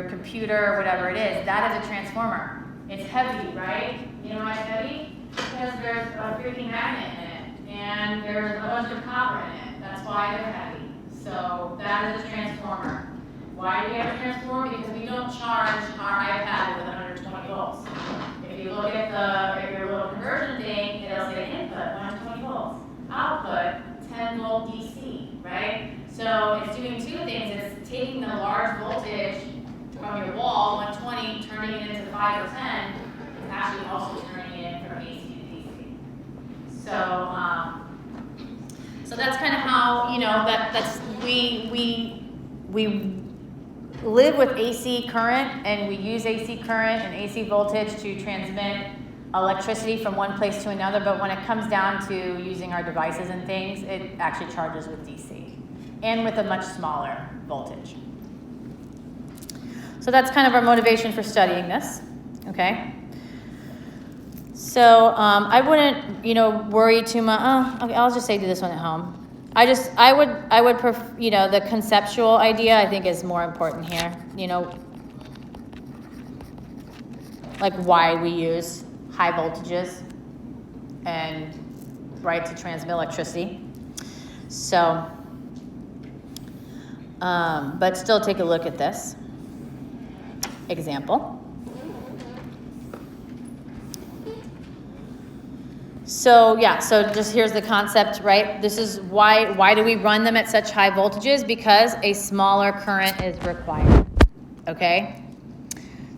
computer, whatever it is, that is a transformer. It's heavy, right? You know why it's heavy? Because there's a freaking magnet in it, and there's a bunch of copper in it. That's why they're heavy. So that is a transformer. Why do we have a transformer? Because we don't charge our iPad with 120 volts. If you look at your little conversion thing, it'll say input 120 volts, output 10 volt DC, right? So it's doing two things. It's taking the large voltage from your wall, 120, turning it into 5 or 10. It's actually also turning it from AC to DC. So that's kind of how, you know, that's we live with AC current, and we use AC current and AC voltage to transmit electricity from one place to another, but when it comes down to using our devices and things, it actually charges with DC and with a much smaller voltage. So that's kind of our motivation for studying this, okay? So I wouldn't, you know, worry too much. Okay, I'll just say do this one at home. I would prefer, you know, the conceptual idea I think is more important here. You know, like why we use high voltages and right to transmit electricity. So, but still take a look at this example. So yeah, so just here's the concept, right? This is why do we run them at such high voltages? Because a smaller current is required, okay?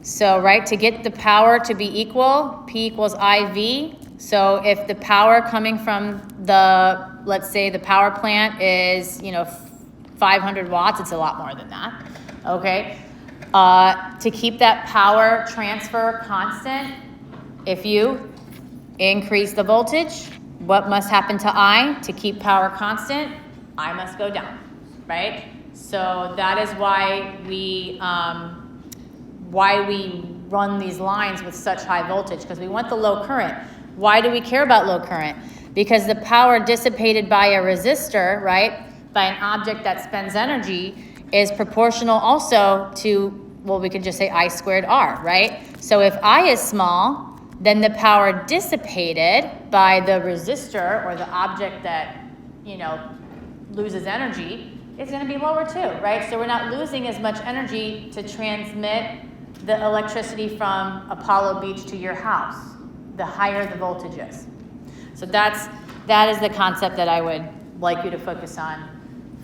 So, right, to get the power to be equal, P equals IV. So if the power coming from the, let's say the power plant is, you know, 500 watts, it's a lot more than that, okay? To keep that power transfer constant, if you increase the voltage, what must happen to I to keep power constant? I must go down, right? So that is why we run these lines with such high voltage, because we want the low current. Why do we care about low current? Because the power dissipated by a resistor, right, by an object that spends energy, is proportional also to, well, we could just say I squared R, right? So if I is small, then the power dissipated by the resistor or the object that, you know, loses energy is going to be lower too, right? So we're not losing as much energy to transmit the electricity from Apollo Beach to your house, the higher the voltage is. So that is the concept that I would like you to focus on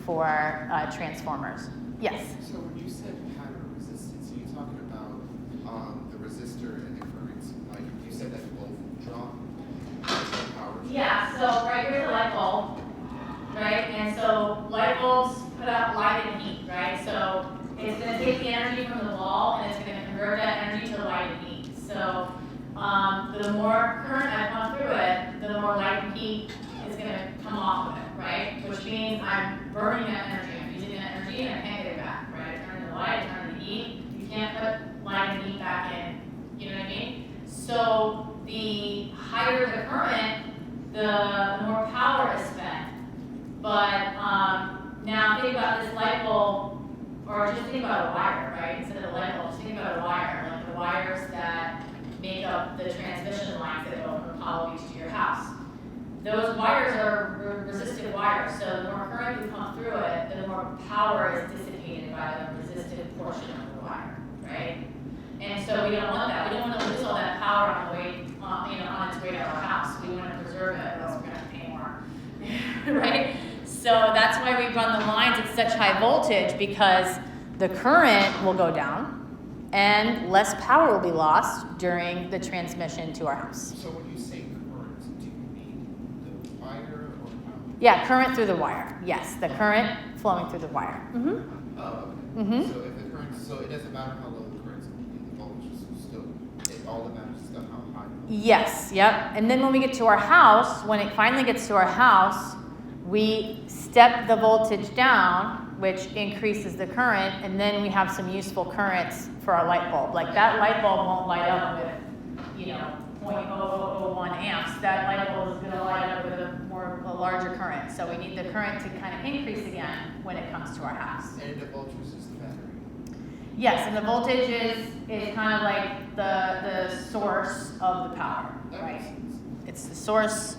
for transformers. Yes? So when you said pattern resistance, are you talking about the resistor and the currents? Like you said that both drop power? Yeah, so right here's a light bulb, right? And so light bulbs put out light and heat, right? So it's going to take the energy from the wall and it's going to convert that energy to light and heat. So the more current I pump through it, the more light and heat is going to come off of it, right? Which means I'm burning that energy. I'm using that energy and I can't get it back, right? I turn the light, I turn the heat. You can't put light and heat back in. You know what I mean? So the higher the current, the more power is spent. But now think about this light bulb, or just think about a wire, right? Instead of a light bulb, just think about a wire, like the wires that make up the transmission lines that go from Apollo Beach to your house. Those wires are resistive wires, so the more current you pump through it, the more power is dissipated by the resistive portion of the wire, right? And so we don't want that. We don't want to lose all that power on the way, on its way to our house. We want to preserve it, or else we're going to have to pay more, right? So that's why we run the lines at such high voltage, because the current will go down and less power will be lost during the transmission to our house. So when you say current, do you mean the wire or power? Yeah, current through the wire. Yes, the current flowing through the wire. Mm-hmm. Oh, okay. Mhm. So if the current, so it doesn't matter how low the current's going to be, the voltage is still, all that matters is still how high. Yes, yep. And then when we get to our house, when it finally gets to our house, we step the voltage down, which increases the current, and then we have some useful currents for our light bulb. Like that light bulb won't light up with, 0.0001 amps. That light bulb is going to light up with a larger current. So we need the current to kind of increase again when it comes to our house. And the voltage is the battery. Yes, and the voltage is kind of like the source of the power, That right? makes sense. It's the source,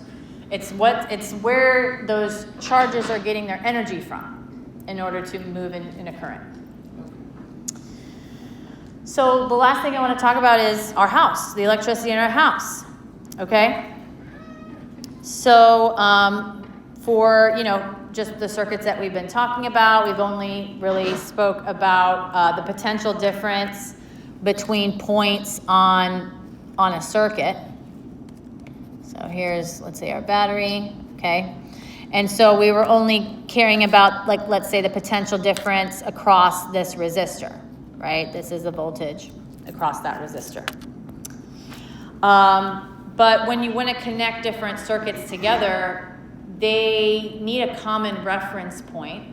it's where those chargers are getting their energy from in order to move in a current. Okay. So the last thing I want to talk about is our house, the electricity in our house, okay? So for, just the circuits that we've been talking about, we've only really spoke about the potential difference between points on a circuit. So here's, let's say, our battery, okay? And so we were only caring about, like, let's say the potential difference across this resistor, right? This is the voltage across that resistor. But when you want to connect different circuits together, they need a common reference point,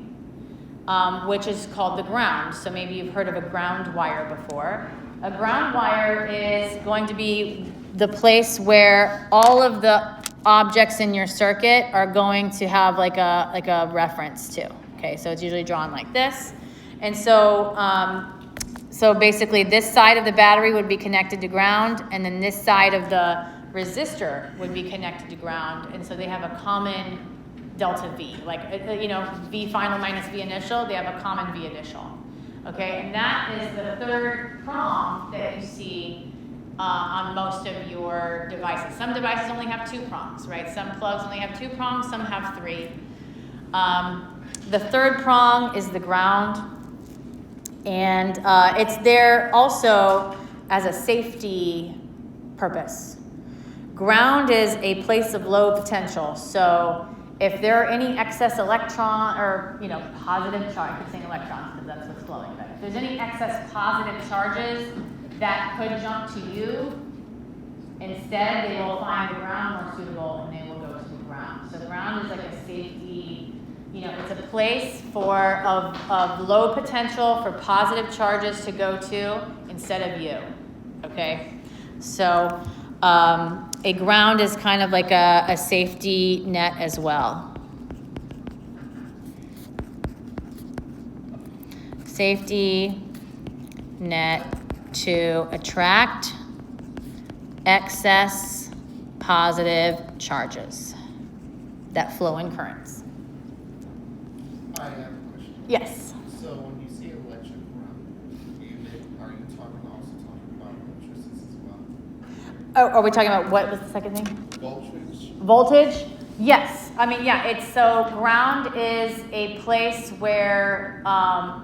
which is called the ground. So maybe you've heard of a ground wire before. A ground wire is going to be the place where all of the objects in your circuit are going to have like a reference to. Okay, so it's usually drawn like this. And so, so basically this side of the battery would be connected to ground, and then this side of the resistor would be connected to ground. And so they have a common delta V, like, V final minus V initial, they have a common V initial. Okay, and that is the third prong that you see on most of your devices. Some devices only have 2 prongs, right? Some plugs only have 2 prongs, some have 3. The third prong is the ground, and it's there also as a safety purpose. Ground is a place of low potential, so if there are any excess electron or positive charge, I keep saying electrons because that's what's flowing, but if there's any excess positive charges that could jump to you, instead they will find the ground more suitable and they will go to the ground. So the ground is like a safety, it's a place of low potential for positive charges to go to instead of you, okay? So a ground is kind of like a safety net as well. Safety net to attract excess positive charges that flow in currents. I have a question. Yes. So when you say electric ground, are you also talking about electricity as well? Oh, are we talking about what was the second thing? Voltage? Voltage? Yes. I mean, yeah, it's so ground is a place where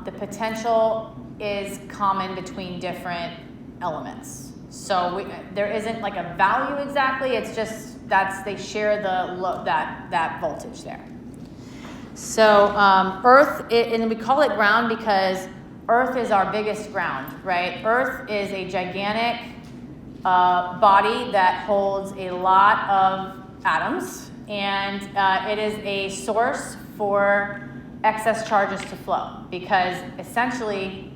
the potential is common between different elements. So there isn't like a value exactly, it's just they share that voltage there. So Earth, and we call it ground because Earth is our biggest ground, right? Earth is a gigantic body that holds a lot of atoms, and it is a source for excess charges to flow because essentially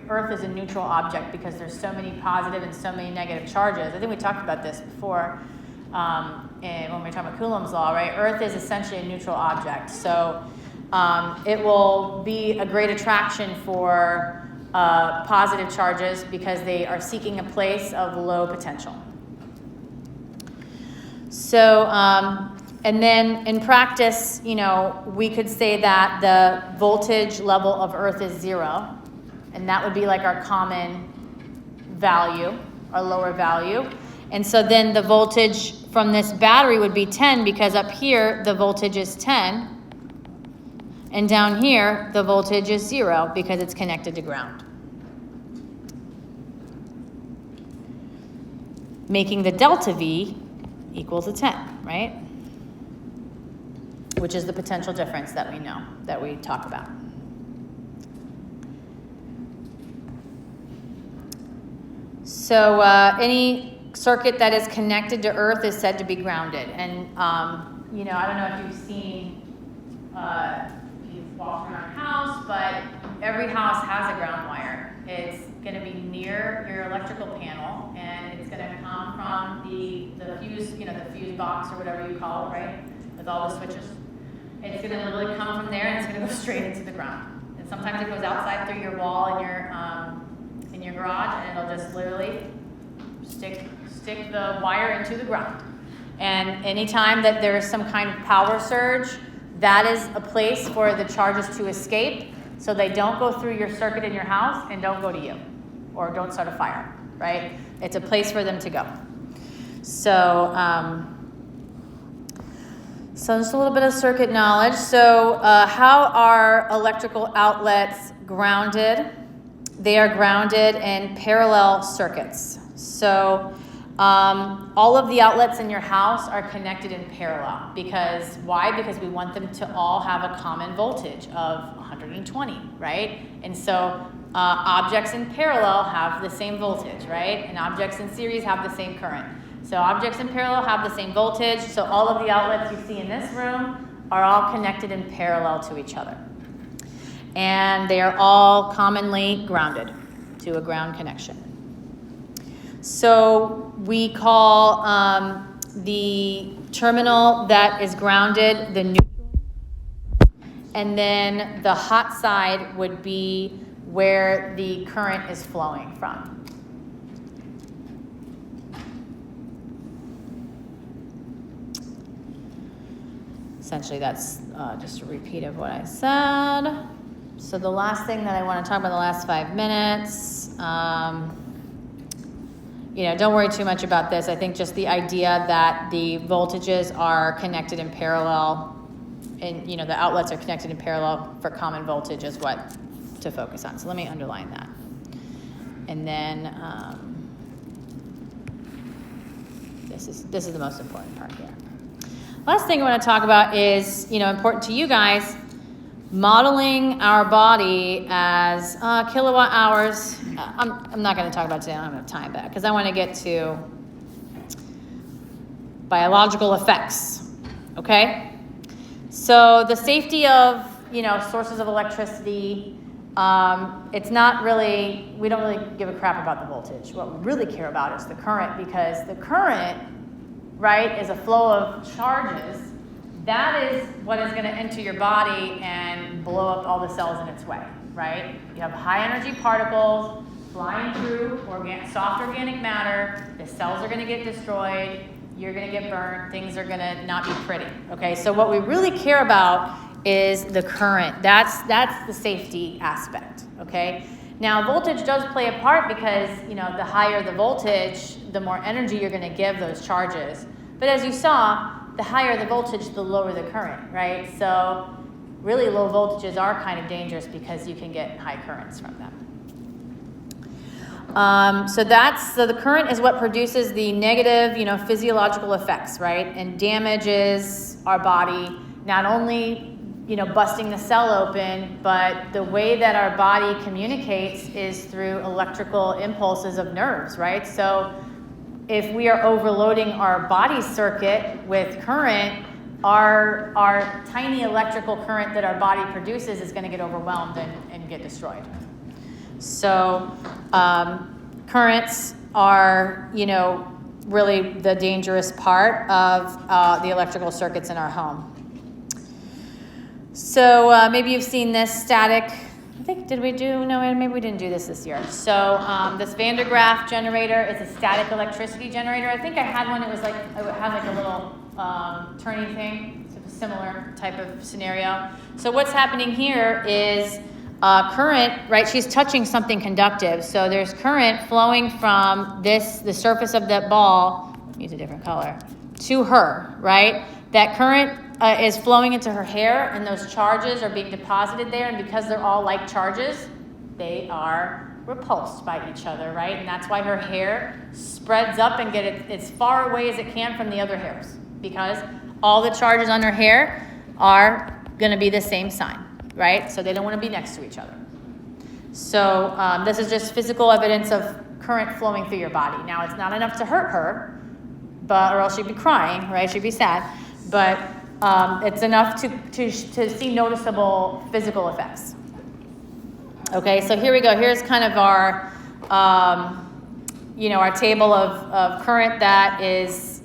Earth is a neutral object because there's so many positive and so many negative charges. I think we talked about this before when we were talking about Coulomb's law, right? Earth is essentially a neutral object. So it will be a great attraction for positive charges because they are seeking a place of low potential. So, and then in practice, we could say that the voltage level of Earth is 0. And that would be like our common value, our lower value. And so then the voltage from this battery would be 10 because up here the voltage is 10. And down here the voltage is 0 because it's connected to ground. Making the delta V equal to 10, right? Which is the potential difference that we know, that we talk about. So any circuit that is connected to Earth is said to be grounded. And, I don't know if you've seen, you've walked around a house, but every house has a ground wire. It's going to be near your electrical panel, and it's going to come from the fuse, the fuse box or whatever you call it, right? with all the switches. It's gonna literally come from there and it's gonna go straight into the ground. And sometimes it goes outside through your wall in your garage, and it'll just literally stick the wire into the ground. And anytime that there's some kind of power surge, that is a place for the charges to escape, so they don't go through your circuit in your house and don't go to you, or don't start a fire, right? It's a place for them to go. So, so just a little bit of circuit knowledge. So how are electrical outlets grounded? They are grounded in parallel circuits. So all of the outlets in your house are connected in parallel. Because why? Because we want them to all have a common voltage of 120, right? And so objects in parallel have the same voltage, right? And objects in series have the same current. So objects in parallel have the same voltage. So all of the outlets you see in this room are all connected in parallel to each other. And they are all commonly grounded to a ground connection. So we call the terminal that is grounded the neutral. And then the hot side would be where the current is flowing from. Essentially, that's just a repeat of what I said. So the last thing that I want to talk about the last 5 minutes, don't worry too much about this. I think just the idea that the voltages are connected in parallel, and the outlets are connected in parallel for common voltage is what to focus on. So let me underline that. And then this is the most important part here. Last thing I want to talk about is, important to you guys, modeling our body as kilowatt hours. I'm not going to talk about today. I don't have time back because I want to get to biological effects. Okay? So the safety of, sources of electricity, it's not really, we don't really give a crap about the voltage. What we really care about is the current, because the current, right, is a flow of charges. That is what is going to enter your body and blow up all the cells in its way, right? You have high energy particles flying through soft organic matter. The cells are going to get destroyed. You're going to get burnt. Things are going to not be pretty, okay? So what we really care about is the current. That's the safety aspect, okay? Now, voltage does play a part because, the higher the voltage, the more energy you're going to give those charges. But as you saw, the higher the voltage, the lower the current, right? So really low voltages are kind of dangerous because you can get high currents from them. So the current is what produces the negative, physiological effects, right? And damages our body, not only busting the cell open, but the way that our body communicates is through electrical impulses of nerves, right? So if we are overloading our body circuit with current, our tiny electrical current that our body produces is going to get overwhelmed and get destroyed. So currents are, really the dangerous part of the electrical circuits in our home. So maybe you've seen this static. I think, maybe we didn't do this year. So this Van de Graaff generator is a static electricity generator. I think I had one, it had like a little turning thing. It's a similar type of scenario. So what's happening here is current, right? She's touching something conductive. So there's current flowing from the surface of that ball, use a different color, to her, right? That current is flowing into her hair, and those charges are being deposited there, and because they're all like charges, they are repulsed by each other, right? And that's why her hair spreads up and gets as far away as it can from the other hairs, because all the charges on her hair are going to be the same sign, right? So they don't want to be next to each other. So this is just physical evidence of current flowing through your body. Now, it's not enough to hurt her, or else she'd be crying, right? She'd be sad. But it's enough to see noticeable physical effects. Okay, so here we go. Here's kind of our, our table of current that is,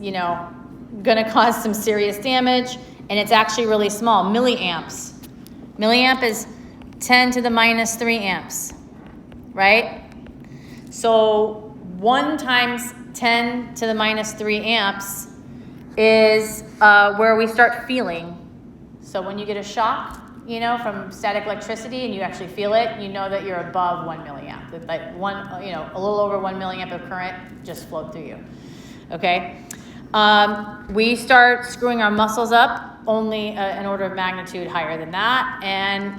going to cause some serious damage and it's actually really small, milliamps. Milliamp is 10 to the minus 3 amps, right? So 1 times 10 to the minus 3 amps is where we start feeling. So when you get a shock, you know, from static electricity and you actually feel it, you know that you're above 1 milliamp. That like a little over 1 milliamp of current just flowed through you. Okay? We start screwing our muscles up only an order of magnitude higher than that, and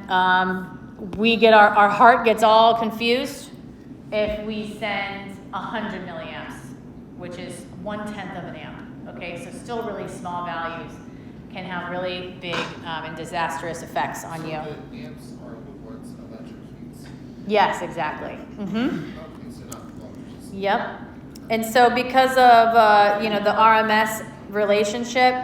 we get our heart gets all confused if we send 100 milliamps, which is 1/10 of an amp. Okay, so still really small values can have really big and disastrous effects on you. So the amps are what's electric fields. Yes, exactly. Mm-hmm. Okay, so not voltages. Yep. And so because of the RMS relationship,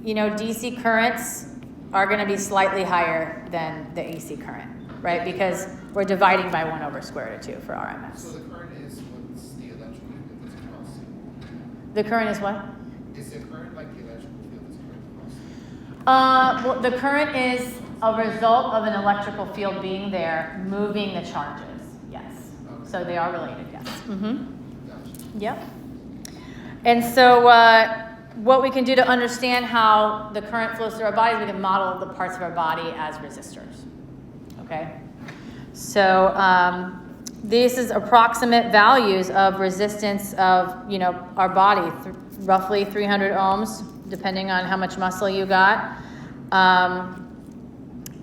DC currents are going to be slightly higher than the AC current, right? Because we're dividing by 1 over square root of 2 for So RMS. the current is what's the electrical field that's across. The current is what? Is the current like the electrical field that's across? Well, the current is a result of an electrical field being there, moving the charges. Yes. Okay. So they are related. Yes. Mm-hmm. Gotcha. Yep. And so what we can do to understand how the current flows through our bodies, we can model the parts of our body as resistors. Okay? So this is approximate values of resistance of, our body, roughly 300 ohms, depending on how much muscle you got,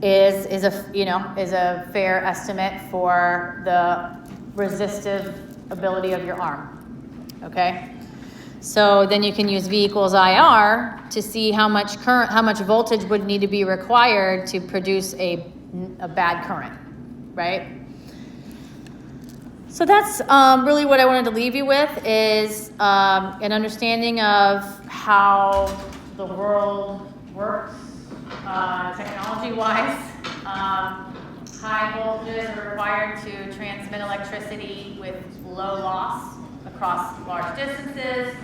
is a fair estimate for the resistive ability of your arm. Okay? So then you can use V equals IR to see how much voltage would need to be required to produce a bad current, right? So that's really what I wanted to leave you with is an understanding of how the world works technology-wise. High voltages are required to transmit electricity with low loss across large distances.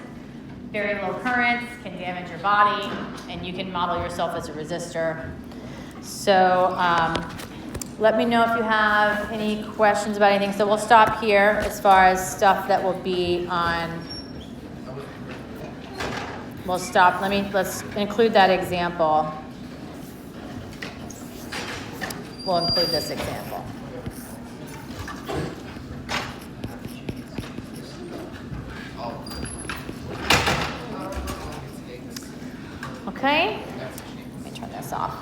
Very low currents can damage your body, and you can model yourself as a resistor. So let me know if you have any questions about anything. So we'll stop here as far as stuff that will be on. We'll stop. Let's include that example. We'll include this example. Okay? Let me turn this off.